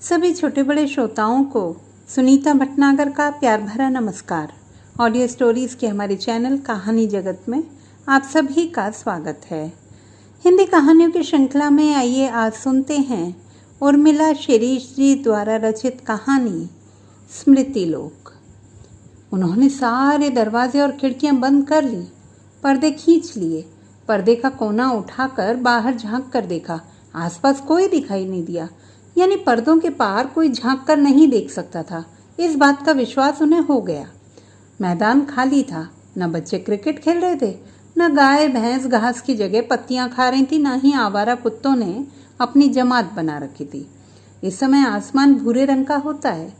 सभी छोटे बड़े श्रोताओं को सुनीता भटनागर का प्यार भरा नमस्कार। ऑडियो स्टोरीज़ के हमारे चैनल कहानी जगत में आप सभी का स्वागत है। हिंदी कहानियों की श्रृंखला में आइए आज सुनते हैं उर्मिला शिरीष जी द्वारा रचित कहानी स्मृति लोक। उन्होंने सारे दरवाजे और खिड़कियां बंद कर ली, पर्दे खींच लिए, पर्दे का कोना उठाकर बाहर झांक कर देखा। आसपास कोई दिखाई नहीं दिया, यानी पर्दों के पार कोई झांक कर नहीं देख सकता था। इस बात का विश्वास उन्हें हो गया। मैदान खाली था, न बच्चे क्रिकेट खेल रहे थे, न गाय भैंस घास की जगह पत्तियां खा रही थी, न ही आवारा कुत्तों ने अपनी जमात बना रखी थी। इस समय आसमान भूरे रंग का होता है।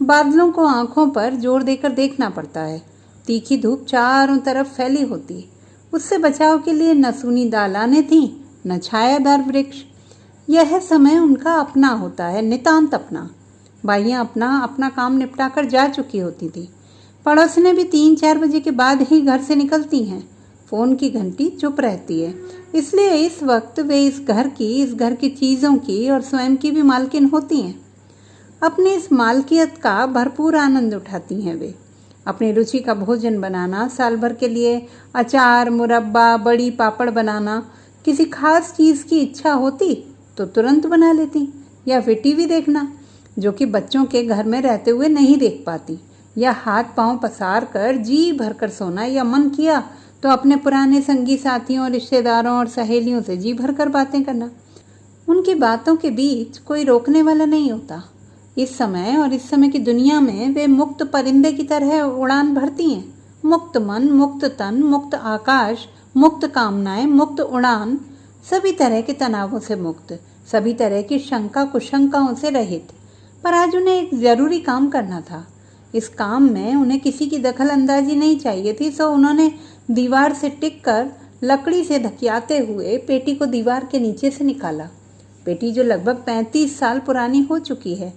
बादलों को आंखों पर जोर देकर देखना पड़ता है। तीखी धूप चारों तरफ फैली होती, उससे बचाव के लिए न सूनी दालानें थीं, न छायादार वृक्ष। यह समय उनका अपना होता है, नितांत अपना। बाइयाँ अपना अपना काम निपटाकर जा चुकी होती थी। पड़ोसनें भी 3-4 बजे के बाद ही घर से निकलती हैं। फ़ोन की घंटी चुप रहती है, इसलिए इस वक्त वे इस घर की चीज़ों की और स्वयं की भी मालकिन होती हैं। अपनी इस मालकियत का भरपूर आनंद उठाती हैं वे। अपनी रुचि का भोजन बनाना, साल भर के लिए अचार, मुरब्बा, बड़ी, पापड़ बनाना, किसी खास चीज़ की इच्छा होती तो तुरंत बना लेती, या फिर टीवी देखना, जो कि बच्चों के घर में रहते हुए नहीं देख पाती, या हाथ पांव पसार कर जी भरकर सोना, या मन किया तो अपने पुराने संगी साथियों, रिश्तेदारों और सहेलियों से जी भरकर बातें करना। उनकी बातों के बीच कोई रोकने वाला नहीं होता। इस समय और इस समय की दुनिया में वे मुक्त परिंदे की तरह उड़ान भरती हैं। मुक्त मन, मुक्त तन, मुक्त आकाश, मुक्त कामनाएं, मुक्त उड़ान, सभी तरह के तनावों से मुक्त, सभी तरह की शंका कुशंकाओं से रहित। पर आज उन्हें एक ज़रूरी काम करना था। इस काम में उन्हें किसी की दखल अंदाजी नहीं चाहिए थी, सो उन्होंने दीवार से टिककर लकड़ी से धकियाते हुए पेटी को दीवार के नीचे से निकाला। पेटी जो लगभग 35 साल पुरानी हो चुकी है।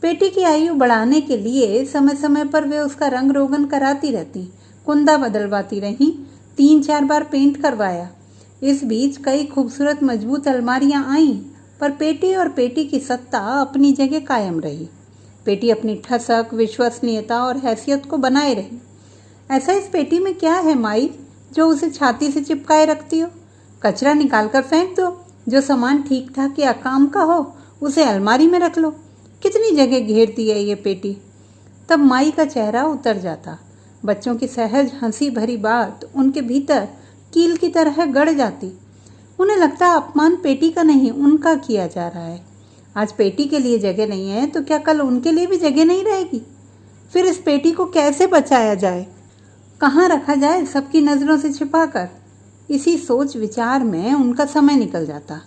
पेटी की आयु बढ़ाने के लिए समय समय पर वे उसका रंग रोगन कराती रहती, कुंदा बदलवाती रहीं, 3-4 बार पेंट करवाया। इस बीच कई खूबसूरत मजबूत अलमारियां आईं, पर पेटी और पेटी की सत्ता अपनी जगह कायम रही। पेटी अपनी ठसक, विश्वसनीयता और हैसियत को बनाए रही। ऐसा इस पेटी में क्या है माई, जो उसे छाती से चिपकाए रखती हो? कचरा निकाल कर फेंक दो। जो सामान ठीक ठाक या काम का हो उसे अलमारी में रख लो। कितनी जगह घेरती है ये पेटी। तब माई का चेहरा उतर जाता। बच्चों की सहज हंसी भरी बात उनके भीतर कील की तरह गड़ जाती। उन्हें लगता अपमान पेटी का नहीं, उनका किया जा रहा है। आज पेटी के लिए जगह नहीं है तो क्या कल उनके लिए भी जगह नहीं रहेगी? फिर इस पेटी को कैसे बचाया जाए, कहाँ रखा जाए सबकी नज़रों से छिपाकर? इसी सोच विचार में उनका समय निकल जाता।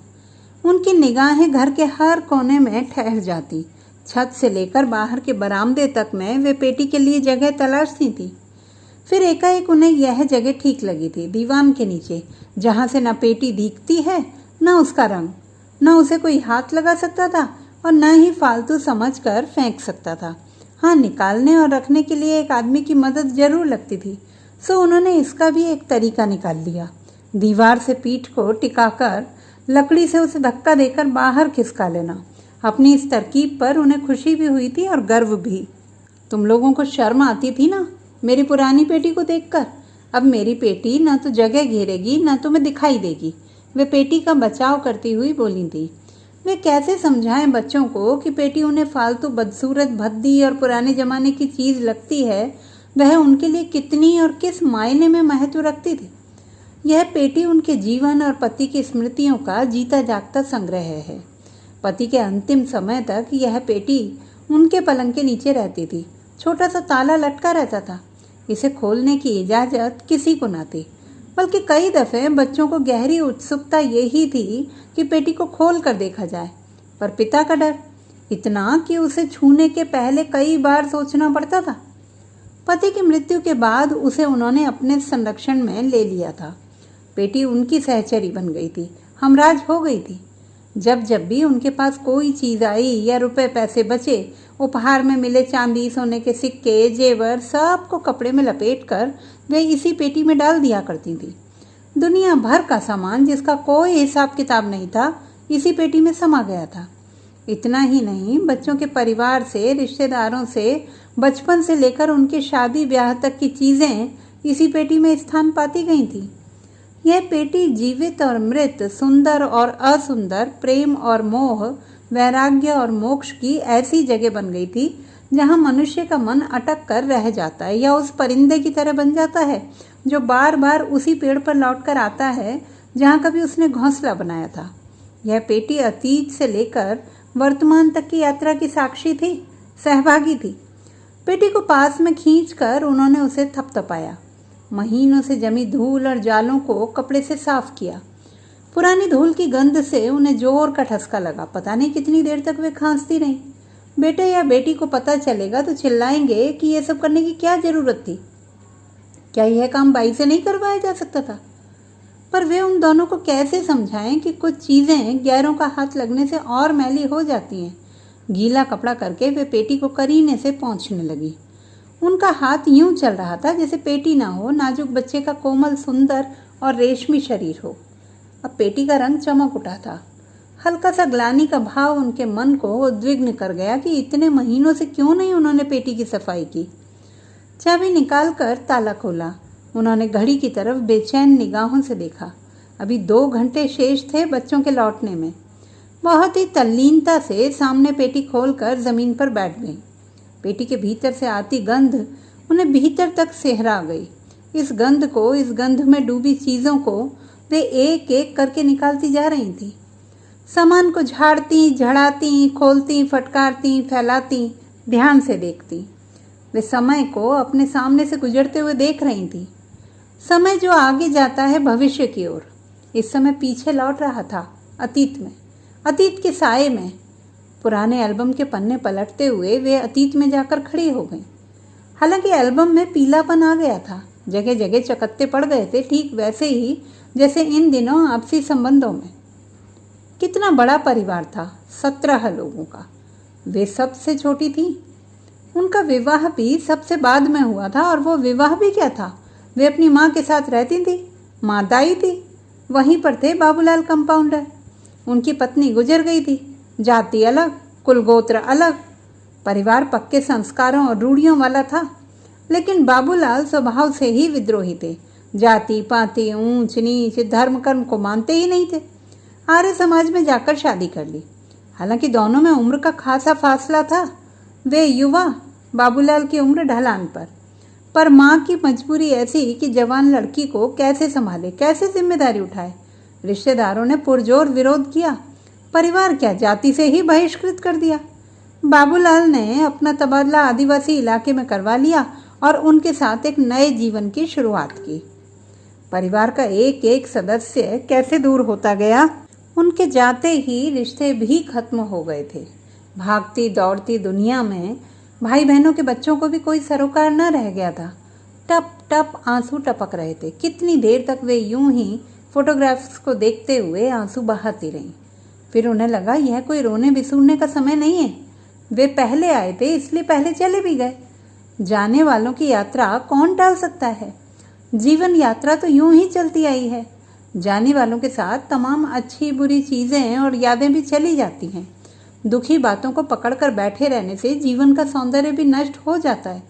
उनकी निगाहें घर के हर कोने में ठहर जाती। छत से लेकर बाहर के बरामदे तक में वे पेटी के लिए जगह तलाशती थी। फिर एकाएक उन्हें यह जगह ठीक लगी थी, दीवान के नीचे, जहाँ से न पेटी दिखती है, न उसका रंग, न उसे कोई हाथ लगा सकता था और न ही फालतू समझकर फेंक सकता था। हाँ, निकालने और रखने के लिए एक आदमी की मदद जरूर लगती थी, सो उन्होंने इसका भी एक तरीका निकाल लिया। दीवार से पीठ को टिकाकर लकड़ी से उसे धक्का देकर बाहर खिसका लेना। अपनी इस तरकीब पर उन्हें खुशी भी हुई थी और गर्व भी। तुम लोगों को शर्म आती थी ना मेरी पुरानी पेटी को देखकर? अब मेरी पेटी न तो जगह घेरेगी, न तुम्हें दिखाई देगी, वे पेटी का बचाव करती हुई बोली थी। वे कैसे समझाएं बच्चों को कि पेटी उन्हें फालतू, बदसूरत, भद्दी और पुराने जमाने की चीज़ लगती है, वह उनके लिए कितनी और किस मायने में महत्व रखती थी। यह पेटी उनके जीवन और पति की स्मृतियों का जीता जागता संग्रह है। पति के अंतिम समय तक यह पेटी उनके पलंग के नीचे रहती थी। छोटा सा ताला लटका रहता था। इसे खोलने की इजाज़त किसी को न थी, बल्कि कई दफ़े बच्चों को गहरी उत्सुकता यही थी कि पेटी को खोल कर देखा जाए। पर पिता का डर इतना कि उसे छूने के पहले कई बार सोचना पड़ता था। पति की मृत्यु के बाद उसे उन्होंने अपने संरक्षण में ले लिया था। पेटी उनकी सहचरी बन गई थी, हमराज हो गई थी। जब जब भी उनके पास कोई चीज़ आई या रुपए पैसे बचे, उपहार में मिले चांदी, सोने के सिक्के, जेवर, सबको कपड़े में लपेटकर वे इसी पेटी में डाल दिया करती थी। दुनिया भर का सामान जिसका कोई हिसाब किताब नहीं था, इसी पेटी में समा गया था। इतना ही नहीं, बच्चों के परिवार से, रिश्तेदारों से, बचपन से लेकर उनके शादी ब्याह तक की चीज़ें इसी पेटी में स्थान पाती गई थी। यह पेटी जीवित और मृत, सुंदर और असुंदर, प्रेम और मोह, वैराग्य और मोक्ष की ऐसी जगह बन गई थी जहाँ मनुष्य का मन अटक कर रह जाता है या उस परिंदे की तरह बन जाता है जो बार बार उसी पेड़ पर लौटकर आता है जहाँ कभी उसने घोंसला बनाया था। यह पेटी अतीत से लेकर वर्तमान तक की यात्रा की साक्षी थी, सहभागी थी। पेटी को पास में खींचकर उन्होंने उसे थपथपाया, महीनों से जमी धूल और जालों को कपड़े से साफ किया। पुरानी धूल की गंध से उन्हें जोर का ठसका लगा। पता नहीं कितनी देर तक वे खांसती रहीं। बेटे या बेटी को पता चलेगा तो चिल्लाएंगे कि यह सब करने की क्या जरूरत थी, क्या यह काम बाई से नहीं करवाया जा सकता था। पर वे उन दोनों को कैसे समझाएं कि कुछ चीज़ें गैरों का हाथ लगने से और मैली हो जाती हैं। गीला कपड़ा करके वे पेटी को करीने से पोंछने लगी। उनका हाथ यूं चल रहा था जैसे पेटी ना हो, नाजुक बच्चे का कोमल, सुंदर और रेशमी शरीर हो। अब पेटी का रंग चमक उठा था। हल्का सा ग्लानि का भाव उनके मन को उद्विग्न कर गया कि इतने महीनों से क्यों नहीं उन्होंने पेटी की सफाई की। चाबी निकालकर ताला खोला। उन्होंने घड़ी की तरफ बेचैन निगाहों से देखा। अभी 2 घंटे शेष थे बच्चों के लौटने में। बहुत ही तल्लीनता से सामने पेटी खोलकर जमीन पर बैठ गई। पेटी के भीतर से आती गंध उन्हें भीतर तक सेहरा गई। इस गंध में डूबी चीज़ों को वे एक एक करके निकालती जा रही थी। सामान को झाड़ती, झड़ाती, खोलती, फटकारती, फैलाती, ध्यान से देखती। वे समय को अपने सामने से गुजरते हुए देख रही थी। समय जो आगे जाता है भविष्य की ओर, इस समय पीछे लौट रहा था, अतीत में, अतीत के साये में। पुराने एल्बम के पन्ने पलटते हुए वे अतीत में जाकर खड़ी हो गई। हालांकि एल्बम में पीलापन आ गया था, जगह जगह चकत्ते पड़ गए थे, ठीक वैसे ही जैसे इन दिनों आपसी संबंधों में। कितना बड़ा परिवार था, 17 लोगों का। वे सबसे छोटी थी। उनका विवाह भी सबसे बाद में हुआ था, और वो विवाह भी क्या था, वे अपनी माँ के साथ रहती थी। माँ दाई थी, वहीं पर थे बाबूलाल कंपाउंडर। उनकी पत्नी गुजर गई थी। जाति अलग, कुलगोत्र अलग, परिवार पक्के संस्कारों और रूढ़ियों वाला था। लेकिन बाबूलाल स्वभाव से ही विद्रोही थे। जाति पाति, ऊंच नीच, धर्म कर्म को मानते ही नहीं थे। आर्य समाज में जाकर शादी कर ली। हालांकि दोनों में उम्र का खासा फासला था। वे युवा, बाबूलाल की उम्र ढलान पर माँ की मजबूरी ऐसी कि जवान लड़की को कैसे संभाले, कैसे जिम्मेदारी उठाए। रिश्तेदारों ने पुरजोर विरोध किया। परिवार क्या, जाति से ही बहिष्कृत कर दिया। बाबूलाल ने अपना तबादला आदिवासी इलाके में करवा लिया और उनके साथ एक नए जीवन की शुरुआत की। परिवार का एक एक सदस्य कैसे दूर होता गया। उनके जाते ही रिश्ते भी खत्म हो गए थे। भागती दौड़ती दुनिया में भाई बहनों के बच्चों को भी कोई सरोकार न रह गया था। टप टप आंसू टपक रहे थे। कितनी देर तक वे यूं ही फोटोग्राफ्स को देखते हुए आंसू बहाती रहीं। फिर उन्हें लगा यह कोई रोने बिसूरने का समय नहीं है। वे पहले आए थे, इसलिए पहले चले भी गए। जाने वालों की यात्रा कौन टाल सकता है। जीवन यात्रा तो यूं ही चलती आई है। जाने वालों के साथ तमाम अच्छी बुरी चीज़ें और यादें भी चली जाती हैं। दुखी बातों को पकड़कर बैठे रहने से जीवन का सौंदर्य भी नष्ट हो जाता है।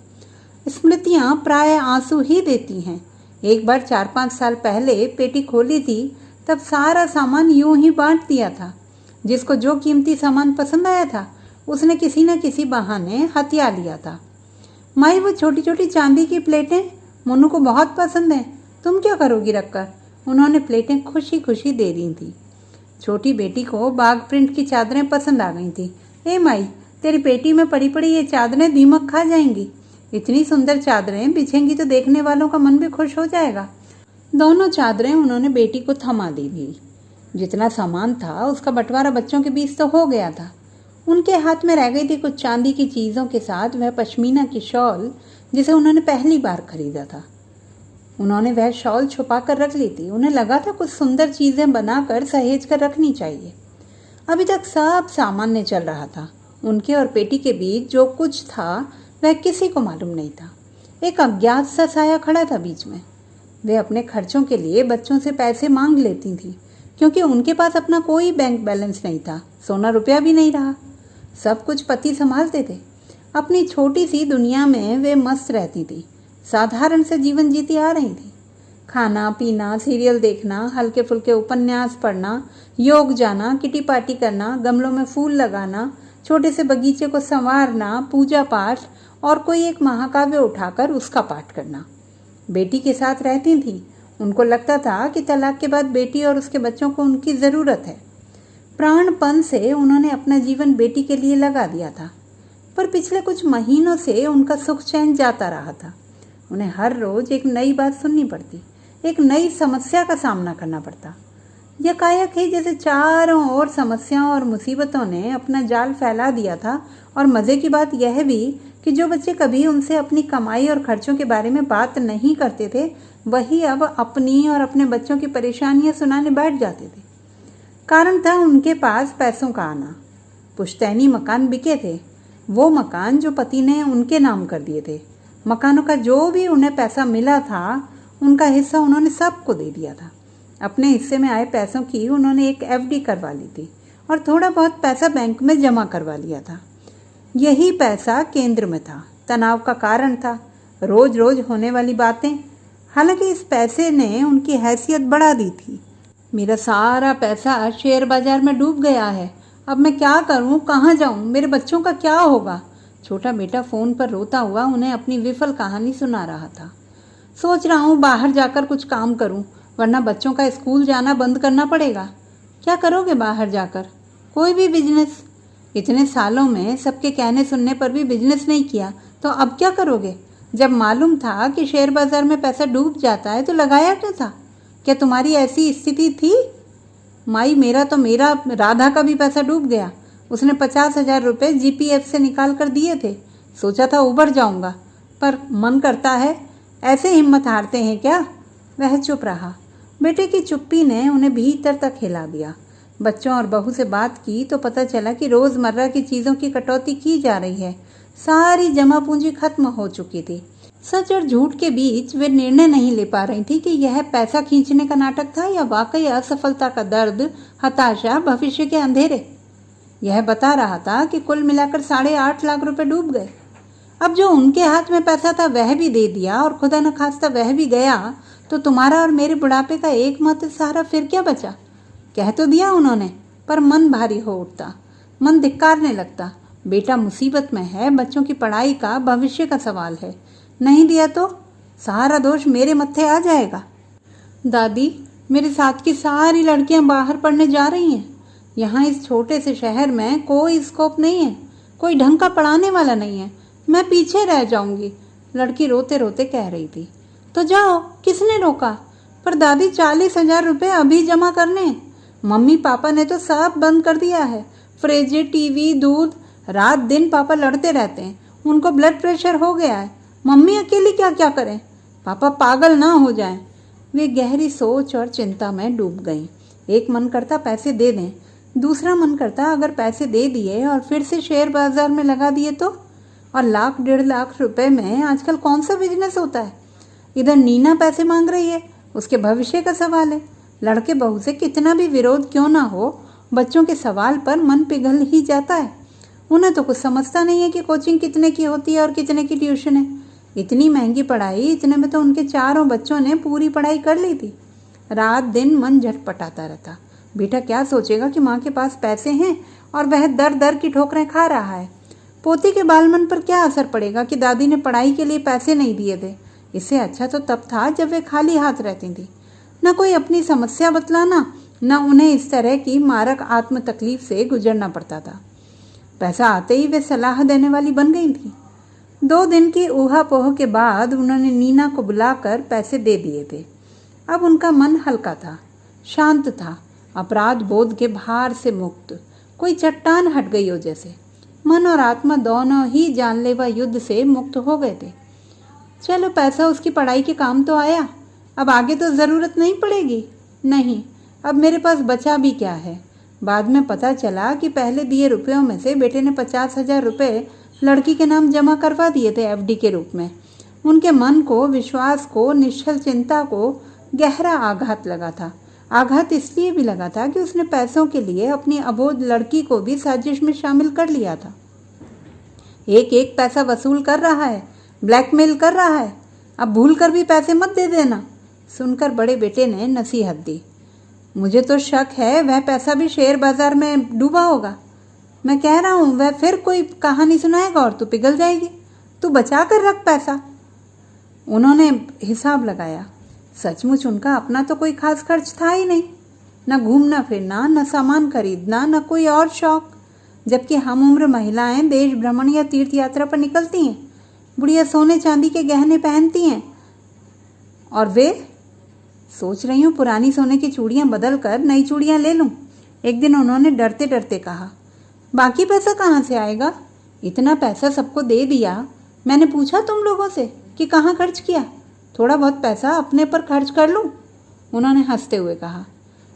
स्मृतियाँ प्राय आंसू ही देती हैं। एक बार 4-5 साल पहले पेटी खोली थी, तब सारा सामान यूं ही बांट दिया था। जिसको जो कीमती सामान पसंद आया था उसने किसी न किसी बहाने हथिया लिया था। माई, वो छोटी छोटी चांदी की प्लेटें मोनू को बहुत पसंद हैं, तुम क्या करोगी रखकर। उन्होंने प्लेटें खुशी खुशी दे दी थी। छोटी बेटी को बाग प्रिंट की चादरें पसंद आ गई थी। ए माई, तेरी पेटी में पड़ी पड़ी ये चादरें दीमक खा जाएंगी। इतनी सुंदर चादरें बिछेंगी तो देखने वालों का मन भी खुश हो जाएगा। दोनों चादरें उन्होंने बेटी को थमा दी थी। जितना सामान था उसका बंटवारा बच्चों के बीच तो हो गया था। उनके हाथ में रह गई थी कुछ चांदी की चीज़ों के साथ वह पश्मीना की शॉल जिसे उन्होंने पहली बार खरीदा था। उन्होंने वह शॉल छुपा कर रख ली थी। उन्हें लगा था कुछ सुंदर चीज़ें बनाकर सहेज कर रखनी चाहिए। अभी तक सब सामान्य चल रहा था। उनके और बेटी के बीच जो कुछ था वह किसी को मालूम नहीं था। एक अज्ञात सा साया खड़ा था बीच में। वे अपने खर्चों के लिए बच्चों से पैसे मांग लेती थी, क्योंकि उनके पास अपना कोई बैंक बैलेंस नहीं था, सोना रुपया भी नहीं रहा। सब कुछ पति संभालते थे। अपनी छोटी सी दुनिया में वे मस्त रहती थी, साधारण से जीवन जीती आ रही थी। खाना पीना, सीरियल देखना, हल्के फुल्के उपन्यास पढ़ना, योग जाना, किटी पार्टी करना, गमलों में फूल लगाना, छोटे से बगीचे को संवारना, पूजा पाठ और कोई एक महाकाव्य उठाकर उसका पाठ करना। बेटी के साथ रहती थी। उनको लगता था कि तलाक के बाद बेटी और उसके बच्चों को उनकी ज़रूरत है। प्राणपन से उन्होंने अपना जीवन बेटी के लिए लगा दिया था। पर पिछले कुछ महीनों से उनका सुख चैन जाता रहा था। उन्हें हर रोज़ एक नई बात सुननी पड़ती, एक नई समस्या का सामना करना पड़ता। यकायक ही जैसे चारों ओर समस्याओं और मुसीबतों ने अपना जाल फैला दिया था। और मज़े की बात यह भी कि जो बच्चे कभी उनसे अपनी कमाई और खर्चों के बारे में बात नहीं करते थे, वही अब अपनी और अपने बच्चों की परेशानियां सुनाने बैठ जाते थे। कारण था उनके पास पैसों का आना। पुश्तैनी मकान बिके थे, वो मकान जो पति ने उनके नाम कर दिए थे। मकानों का जो भी उन्हें पैसा मिला था, उनका हिस्सा उन्होंने सबको दे दिया था। अपने हिस्से में आए पैसों की उन्होंने एक एफडी करवा ली थी और थोड़ा बहुत पैसा बैंक में जमा करवा लिया था। यही पैसा केंद्र में था, तनाव का कारण था, रोज रोज होने वाली बातें। हालांकि इस पैसे ने उनकी हैसियत बढ़ा दी थी। मेरा सारा पैसा शेयर बाजार में डूब गया है, अब मैं क्या करूं, कहाँ जाऊं, मेरे बच्चों का क्या होगा। छोटा बेटा फ़ोन पर रोता हुआ उन्हें अपनी विफल कहानी सुना रहा था। सोच रहा हूँ बाहर जाकर कुछ काम करूँ, वरना बच्चों का स्कूल जाना बंद करना पड़ेगा। क्या करोगे बाहर जाकर? कोई भी बिजनेस। इतने सालों में सबके कहने सुनने पर भी बिजनेस नहीं किया, तो अब क्या करोगे? जब मालूम था कि शेयर बाजार में पैसा डूब जाता है तो लगाया क्यों था? क्या तुम्हारी ऐसी स्थिति थी? माई, मेरा राधा का भी पैसा डूब गया। उसने 50,000 रुपये जीपीएफ से निकाल कर दिए थे। सोचा था उबर जाऊंगा, पर मन करता है, ऐसे हिम्मत हारते हैं क्या? वह चुप रहा। बेटे की चुप्पी ने उन्हें भीतर तक हिला दिया। बच्चों और बहू से बात की तो पता चला कि रोज़मर्रा की चीज़ों की कटौती की जा रही है। सारी जमा पूंजी खत्म हो चुकी थी। सच और झूठ के बीच वे निर्णय नहीं ले पा रही थी कि यह पैसा खींचने का नाटक था या वाकई असफलता का दर्द, हताशा, भविष्य के अंधेरे। यह बता रहा था कि कुल मिलाकर 8.5 लाख रुपए डूब गए। अब जो उनके हाथ में पैसा था वह भी दे दिया और खुदा न खास्ता वह भी गया, तो तुम्हारा और मेरे बुढ़ापे का एकमात्र सहारा फिर क्या बचा? कह तो दिया उन्होंने, पर मन भारी हो उठता, मन धिक्कारने लगता। बेटा मुसीबत में है, बच्चों की पढ़ाई का, भविष्य का सवाल है। नहीं दिया तो सारा दोष मेरे मत्थे आ जाएगा। दादी, मेरे साथ की सारी लड़कियां बाहर पढ़ने जा रही हैं। यहाँ इस छोटे से शहर में कोई स्कोप नहीं है, कोई ढंग का पढ़ाने वाला नहीं है। मैं पीछे रह जाऊंगी, लड़की रोते रोते कह रही थी। तो जाओ, किसने रोका? पर दादी, 40,000 रुपये अभी जमा करने। मम्मी पापा ने तो सब बंद कर दिया है। फ्रिज, टीवी, दूध, रात दिन पापा लड़ते रहते हैं। उनको ब्लड प्रेशर हो गया है। मम्मी अकेली क्या क्या करें? पापा पागल ना हो जाएं। वे गहरी सोच और चिंता में डूब गईं। एक मन करता पैसे दे दें, दूसरा मन करता अगर पैसे दे दिए और फिर से शेयर बाजार में लगा दिए तो? और 1,00,000-1.5 लाख रुपए में आजकल कौन सा बिजनेस होता है? इधर नीना पैसे मांग रही है, उसके भविष्य का सवाल है। लड़के बहू से कितना भी विरोध क्यों ना हो, बच्चों के सवाल पर मन पिघल ही जाता है। उन्हें तो कुछ समझता नहीं है कि कोचिंग कितने की होती है और कितने की ट्यूशन है। इतनी महंगी पढ़ाई, इतने में तो उनके चारों बच्चों ने पूरी पढ़ाई कर ली थी। रात दिन मन झटपटाता रहता। बेटा क्या सोचेगा कि माँ के पास पैसे हैं और वह दर दर की ठोकरें खा रहा है। पोती के बालमन पर क्या असर पड़ेगा कि दादी ने पढ़ाई के लिए पैसे नहीं दिए थे। इससे अच्छा तो तब था जब वे खाली हाथ रहती थी। न कोई अपनी समस्या बतलाना, न उन्हें इस तरह की मारक आत्म तकलीफ से गुजरना पड़ता था। पैसा आते ही वे सलाह देने वाली बन गई थी। 2 दिन की ऊहापोह के बाद उन्होंने नीना को बुलाकर पैसे दे दिए थे। अब उनका मन हल्का था, शांत था, अपराध बोध के भार से मुक्त। कोई चट्टान हट गई हो जैसे। मन और आत्मा दोनों ही जानलेवा युद्ध से मुक्त हो गए थे। चलो, पैसा उसकी पढ़ाई के काम तो आया, अब आगे तो ज़रूरत नहीं पड़ेगी। नहीं, अब मेरे पास बचा भी क्या है। बाद में पता चला कि पहले दिए रुपयों में से बेटे ने 50,000 रुपये लड़की के नाम जमा करवा दिए थे एफडी के रूप में। उनके मन को, विश्वास को, निश्चल चिंता को गहरा आघात लगा था। आघात इसलिए भी लगा था कि उसने पैसों के लिए अपनी अबोध लड़की को भी साजिश में शामिल कर लिया था। एक एक पैसा वसूल कर रहा है, ब्लैकमेल कर रहा है, अब भूल कर भी पैसे मत दे देना। सुनकर बड़े बेटे ने नसीहत दी। मुझे तो शक है वह पैसा भी शेयर बाजार में डूबा होगा। मैं कह रहा हूँ वह फिर कोई कहानी सुनाएगा और तू पिघल जाएगी। तू बचा कर रख पैसा। उन्होंने हिसाब लगाया। सचमुच उनका अपना तो कोई खास खर्च था ही नहीं, न घूमना फिरना, न सामान खरीदना, न कोई और शौक। जबकि हम उम्र महिलाएं देश भ्रमण या तीर्थ यात्रा पर निकलती हैं, बुढ़िया सोने चांदी के गहने पहनती हैं। और वे सोच रही हूँ पुरानी सोने की चूड़ियाँ बदल कर नई चूड़ियाँ ले लूँ। एक दिन उन्होंने डरते डरते कहा। बाकी पैसा कहाँ से आएगा? इतना पैसा सबको दे दिया। मैंने पूछा तुम लोगों से कि कहाँ खर्च किया? थोड़ा बहुत पैसा अपने पर खर्च कर लूँ, उन्होंने हंसते हुए कहा।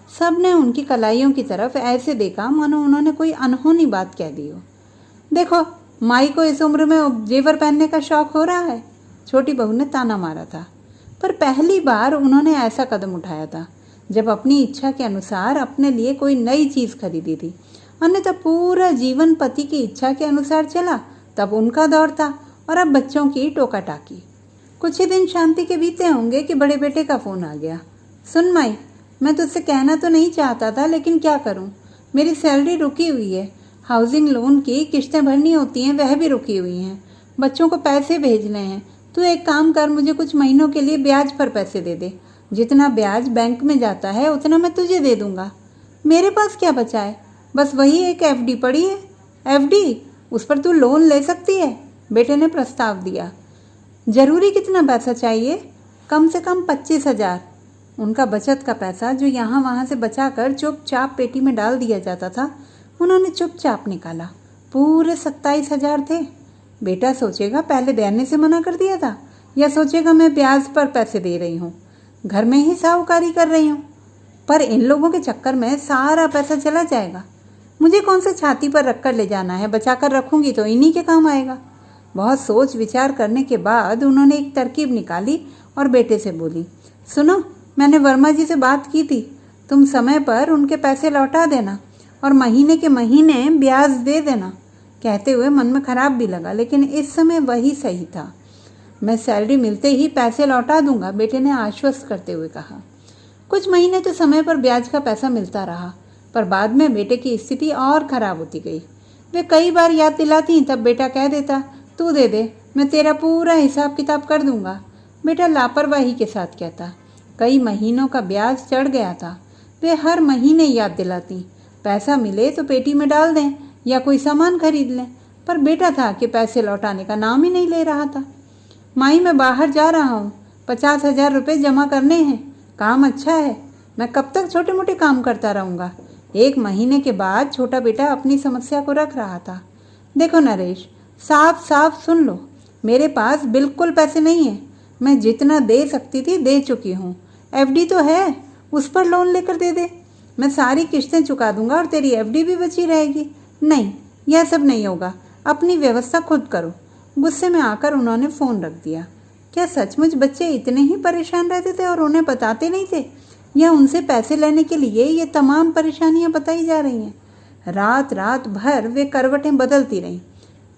सब ने उनकी कलाइयों की तरफ ऐसे देखा मानो उन्होंने कोई अनहोनी बात कह दी हो। देखो, माई को इस उम्र में जेवर पहनने का शौक हो रहा है, छोटी बहू ने ताना मारा था। पर पहली बार उन्होंने ऐसा कदम उठाया था जब अपनी इच्छा के अनुसार अपने लिए कोई नई चीज़ खरीदी थी। अन्यथा पूरा जीवन पति की इच्छा के अनुसार चला, तब उनका दौर था, और अब बच्चों की टोका टाकी। कुछ ही दिन शांति के बीते होंगे कि बड़े बेटे का फ़ोन आ गया। सुन माई, मैं तुझसे कहना तो नहीं चाहता था, लेकिन क्या करूं, मेरी सैलरी रुकी हुई है। हाउसिंग लोन की किश्तें भरनी होती हैं, वह भी रुकी हुई हैं। बच्चों को पैसे भेजने हैं। तू एक काम कर, मुझे कुछ महीनों के लिए ब्याज पर पैसे दे दे। जितना ब्याज बैंक में जाता है उतना मैं तुझे दे दूंगा। मेरे पास क्या बचा है? बस वही एक एफडी पड़ी है। एफडी? उस पर तू लोन ले सकती है, बेटे ने प्रस्ताव दिया। जरूरी कितना पैसा चाहिए? कम से कम 25,000। उनका बचत का पैसा जो यहाँ वहाँ से बचाकर चुपचाप पेटी में डाल दिया जाता था, उन्होंने चुपचाप निकाला। पूरे 27,000 थे। बेटा सोचेगा पहले देने से मना कर दिया था, या सोचेगा मैं ब्याज पर पैसे दे रही हूँ, घर में ही साहूकारी कर रही हूँ। पर इन लोगों के चक्कर में सारा पैसा चला जाएगा। मुझे कौन सा छाती पर रख कर ले जाना है? बचा कर रखूँगी तो इन्हीं के काम आएगा। बहुत सोच विचार करने के बाद उन्होंने एक तरकीब निकाली और बेटे से बोली, सुनो, मैंने वर्मा जी से बात की थी। तुम समय पर उनके पैसे लौटा देना और महीने के महीने ब्याज दे देना। कहते हुए मन में खराब भी लगा, लेकिन इस समय वही सही था। मैं सैलरी मिलते ही पैसे लौटा दूंगा, बेटे ने आश्वस्त करते हुए कहा। कुछ महीने तो समय पर ब्याज का पैसा मिलता रहा, पर बाद में बेटे की स्थिति और खराब होती गई। वे कई बार याद दिलाती, तब बेटा कह देता, तू दे दे, मैं तेरा पूरा हिसाब किताब कर दूंगा। बेटा लापरवाही के साथ कहता। कई महीनों का ब्याज चढ़ गया था। वे हर महीने याद दिलाती, पैसा मिले तो पेटी में डाल दें या कोई सामान खरीद लें। पर बेटा था कि पैसे लौटाने का नाम ही नहीं ले रहा था। माई, मैं बाहर जा रहा हूँ, 50,000 रुपये जमा करने हैं। काम अच्छा है, मैं कब तक छोटे मोटे काम करता रहूँगा। एक महीने के बाद छोटा बेटा अपनी समस्या को रख रहा था। देखो नरेश, साफ साफ सुन लो, मेरे पास बिल्कुल पैसे नहीं हैं। मैं जितना दे सकती थी दे चुकी हूँ। एफडी तो है, उस पर लोन लेकर दे दे। मैं सारी किश्तें चुका दूंगा और तेरी एफडी भी बची रहेगी। नहीं, यह सब नहीं होगा, अपनी व्यवस्था खुद करो। गुस्से में आकर उन्होंने फ़ोन रख दिया। क्या सचमुच बच्चे इतने ही परेशान रहते थे और उन्हें बताते नहीं थे, या उनसे पैसे लेने के लिए ये तमाम परेशानियां बताई जा रही हैं? रात रात भर वे करवटें बदलती रहीं।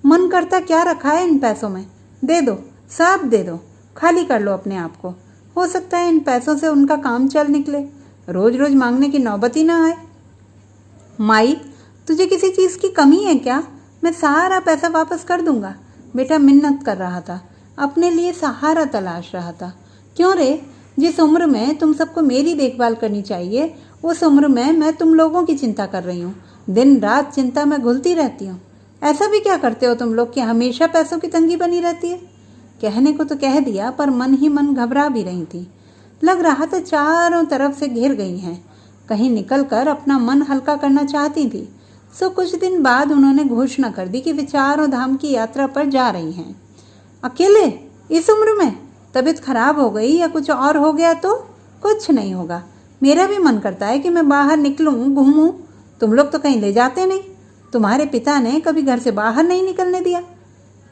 मन करता क्या रखा है इन पैसों में, दे दो, सब दे दो, खाली कर लो अपने आप को। हो सकता है इन पैसों से उनका काम चल निकले, रोज रोज मांगने की नौबत ही ना आए। माई, तुझे किसी चीज़ की कमी है क्या? मैं सारा पैसा वापस कर दूंगा। बेटा मिन्नत कर रहा था, अपने लिए सहारा तलाश रहा था। क्यों रे, जिस उम्र में तुम सबको मेरी देखभाल करनी चाहिए, उस उम्र में मैं तुम लोगों की चिंता कर रही हूँ। दिन रात चिंता में घुलती रहती हूँ। ऐसा भी क्या करते हो तुम लोग कि हमेशा पैसों की तंगी बनी रहती है? कहने को तो कह दिया, पर मन ही मन घबरा भी रही थी। लग रहा था चारों तरफ से घिर गई हैं। कहीं निकल कर अपना मन हल्का करना चाहती थी। सो कुछ दिन बाद उन्होंने घोषणा कर दी कि वे चारों धाम की यात्रा पर जा रही हैं। अकेले, इस उम्र में? तबीयत खराब हो गई या कुछ और हो गया तो? कुछ नहीं होगा, मेरा भी मन करता है कि मैं बाहर निकलूं, घूमूं। तुम लोग तो कहीं ले जाते नहीं। तुम्हारे पिता ने कभी घर से बाहर नहीं निकलने दिया।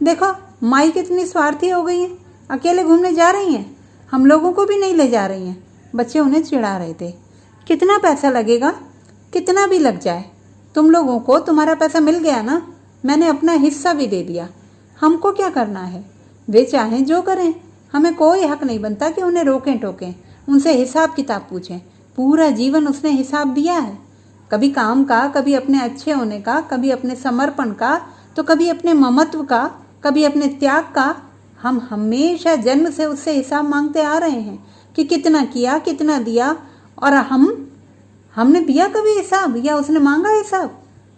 देखो माई कितनी स्वार्थी हो गई है, अकेले घूमने जा रही हैं, हम लोगों को भी नहीं ले जा रही हैं। बच्चे उन्हें चिढ़ा रहे थे। कितना पैसा लगेगा? कितना भी लग जाए, तुम लोगों को तुम्हारा पैसा मिल गया ना, मैंने अपना हिस्सा भी दे दिया। हमको क्या करना है? वे चाहें जो करें, हमें कोई हक नहीं बनता कि उन्हें रोकें टोकें, उनसे हिसाब किताब पूछें। पूरा जीवन उसने हिसाब दिया है, कभी काम का, कभी अपने अच्छे होने का, कभी अपने समर्पण का, तो कभी अपने ममत्व का, कभी अपने त्याग का। हम हमेशा जन्म से उससे हिसाब मांगते आ रहे हैं कि कितना किया, कितना दिया, और हमने दिया कभी हिसाब या उसने मांगा हिसाब?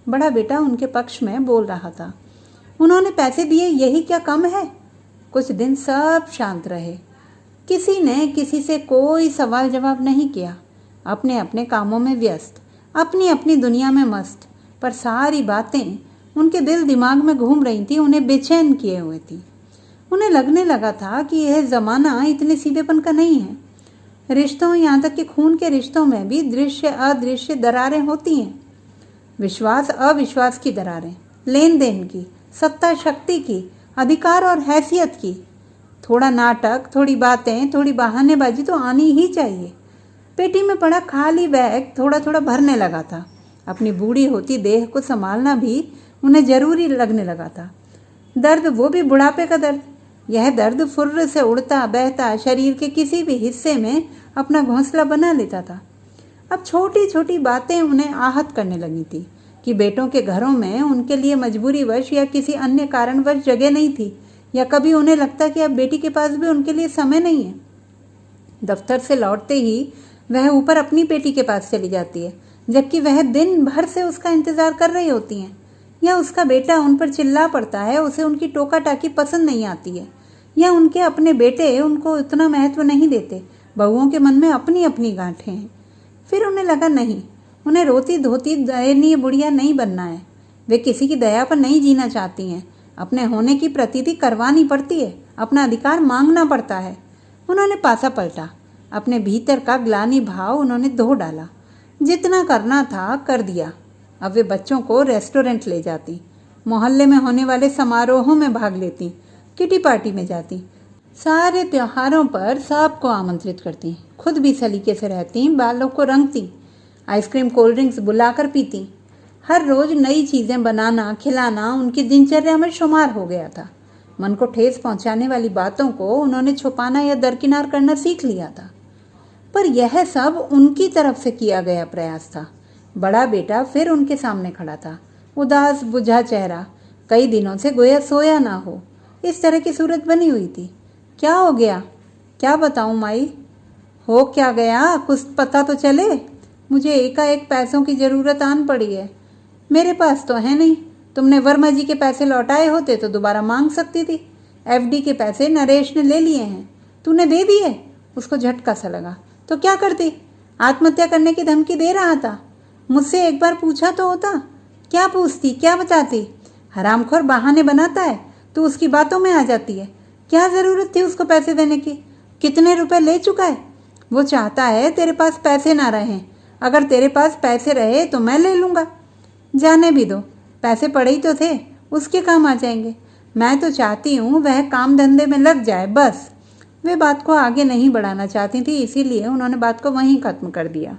बड़ा बेटा उनके पक्ष में बोल रहा था। उन्होंने पैसे दिए, यही क्या कम है? कुछ दिन सब शांत रहे, किसी ने किसी से कोई सवाल जवाब नहीं किया, अपने अपने कामों में व्यस्त, अपनी अपनी दुनिया में मस्त। पर सारी बातें उनके दिल दिमाग में घूम रही थी, उन्हें बेचैन किए हुए थी। उन्हें लगने लगा था कि यह ज़माना इतने सीधेपन का नहीं है। रिश्तों, यहाँ तक कि खून के रिश्तों में भी दृश्य अदृश्य दरारें होती हैं। विश्वास अविश्वास की दरारें, लेन देन की, सत्ता शक्ति की, अधिकार और हैसियत की। थोड़ा नाटक, थोड़ी बातें, थोड़ी बहानेबाजी तो आनी ही चाहिए। पेटी में पड़ा खाली बैग थोड़ा थोड़ा भरने लगा था। अपनी बूढ़ी होती देह को संभालना भी उन्हें जरूरी लगने लगा था। दर्द, वो भी बुढ़ापे का दर्द। यह दर्द फुर्र से उड़ता बहता शरीर के किसी भी हिस्से में अपना घोंसला बना लेता था। अब छोटी छोटी बातें उन्हें आहत करने लगी थी कि बेटों के घरों में उनके लिए मजबूरीवश या किसी अन्य कारणवश जगह नहीं थी, या कभी उन्हें लगता कि अब बेटी के पास भी उनके लिए समय नहीं है। दफ्तर से लौटते ही वह ऊपर अपनी बेटी के पास चली जाती है, जबकि वह दिन भर से उसका इंतजार कर रही होती हैं। या उसका बेटा उन पर चिल्ला पड़ता है, उसे उनकी टोका टाकी पसंद नहीं आती है, या उनके अपने बेटे उनको उतना महत्व नहीं देते। बहुओं के मन में अपनी अपनी गांठें हैं। फिर उन्हें लगा नहीं, उन्हें रोती धोती दयनीय बुढ़िया नहीं बनना है। वे किसी की दया पर नहीं जीना चाहती हैं। अपने होने की प्रतीति करवानी पड़ती है, अपना अधिकार मांगना पड़ता है। उन्होंने पासा पलटा, अपने भीतर का ग्लानि भाव उन्होंने धो डाला। जितना करना था कर दिया। अब वे बच्चों को रेस्टोरेंट ले जाती, मोहल्ले में होने वाले समारोहों में भाग लेती, किटी पार्टी में जाती, सारे त्योहारों पर सबको आमंत्रित करती, खुद भी सलीके से रहती, बालों को रंगती, आइसक्रीम कोल्ड ड्रिंक्स बुलाकर पीती। हर रोज नई चीज़ें बनाना खिलाना उनकी दिनचर्या में शुमार हो गया था। मन को ठेस पहुंचाने वाली बातों को उन्होंने छुपाना या दरकिनार करना सीख लिया था। पर यह सब उनकी तरफ से किया गया प्रयास था। बड़ा बेटा फिर उनके सामने खड़ा था, उदास बुझा चेहरा, कई दिनों से गोया सोया ना हो, इस तरह की सूरत बनी हुई थी। क्या हो गया? क्या बताऊं माई? हो क्या गया, कुछ पता तो चले। मुझे एकाएक पैसों की ज़रूरत आन पड़ी है। मेरे पास तो है नहीं। तुमने वर्मा जी के पैसे लौटाए होते तो दोबारा मांग सकती थी। एफडी के पैसे नरेश ने ले लिए हैं, तूने दे दिए। उसको झटका सा लगा। तो क्या करती? आत्महत्या करने की धमकी दे रहा था। मुझसे एक बार पूछा तो होता। क्या पूछती, क्या बताती? हरामखोर बहाने बनाता है, तू उसकी बातों में आ जाती है। क्या ज़रूरत थी उसको पैसे देने की? कितने रुपए ले चुका है? वो चाहता है तेरे पास पैसे ना रहें। अगर तेरे पास पैसे रहे तो मैं ले लूँगा। जाने भी दो, पैसे पड़े ही तो थे, उसके काम आ जाएंगे। मैं तो चाहती हूँ वह काम धंधे में लग जाए, बस। वे बात को आगे नहीं बढ़ाना चाहती थी, इसीलिए उन्होंने बात को वहीं ख़त्म कर दिया।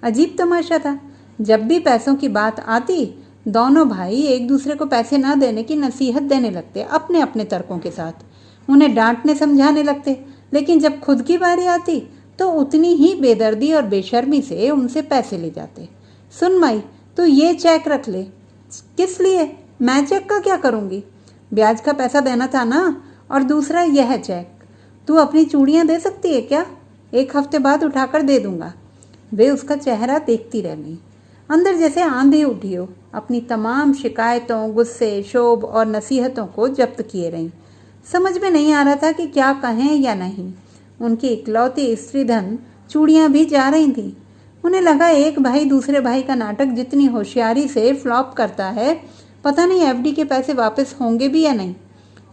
अजीब तमाशा था, जब भी पैसों की बात आती दोनों भाई एक दूसरे को पैसे ना देने की नसीहत देने लगते, अपने अपने तर्कों के साथ। उन्हें डांटने समझाने लगते, लेकिन जब खुद की बारी आती तो उतनी ही बेदर्दी और बेशर्मी से उनसे पैसे ले जाते। सुन माई, तू ये चेक रख ले। किस लिए? मैं चेक का क्या करूँगी? ब्याज का पैसा देना था ना, और दूसरा यह चेक। तू अपनी चूड़ियाँ दे सकती है क्या? 1 हफ्ते बाद उठाकर दे दूँगा। वे उसका चेहरा देखती रह गई, अंदर जैसे आंधी उठी हो। अपनी तमाम शिकायतों, गुस्से, क्षोभ और नसीहतों को जब्त किए रहीं। समझ में नहीं आ रहा था कि क्या कहें या नहीं। उनकी इकलौती स्त्रीधन चूड़ियाँ भी जा रही थीं। उन्हें लगा एक भाई दूसरे भाई का नाटक जितनी होशियारी से फ्लॉप करता है, पता नहीं एफडी के पैसे वापस होंगे भी या नहीं,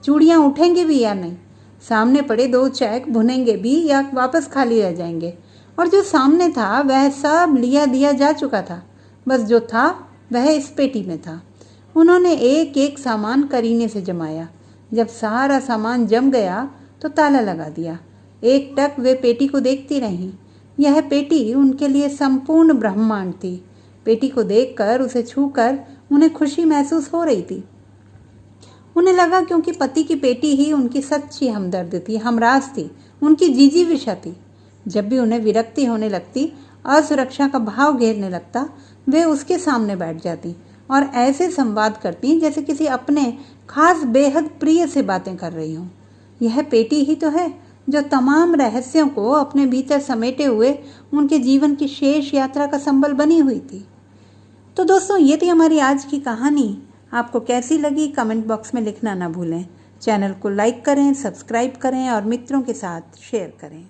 चूड़ियाँ उठेंगी भी या नहीं, सामने पड़े 2 चेक भुनेंगे भी या वापस खाली रह जाएंगे। और जो सामने था वह सब लिया दिया जा चुका था। बस जो था वह इस पेटी में था। उन्होंने एक एक सामान करीने से जमाया। जब सारा सामान जम गया तो ताला लगा दिया। एक टक वे पेटी को देखती रहीं। यह पेटी उनके लिए संपूर्ण ब्रह्मांड थी। पेटी को देखकर, उसे छूकर उन्हें खुशी महसूस हो रही थी। उन्हें लगा क्योंकि पति की पेटी ही उनकी सच्ची हमदर्द थी, हमराज थी, उनकी जीजीविषा थी। जब भी उन्हें विरक्ति होने लगती, असुरक्षा का भाव घेरने लगता, वे उसके सामने बैठ जाती और ऐसे संवाद करती जैसे किसी अपने खास बेहद प्रिय से बातें कर रही हों। यह पेटी ही तो है जो तमाम रहस्यों को अपने भीतर समेटे हुए उनके जीवन की शेष यात्रा का संबल बनी हुई थी। तो दोस्तों, ये थी हमारी आज की कहानी। आपको कैसी लगी कमेंट बॉक्स में लिखना ना भूलें। चैनल को लाइक करें, सब्सक्राइब करें और मित्रों के साथ शेयर करें।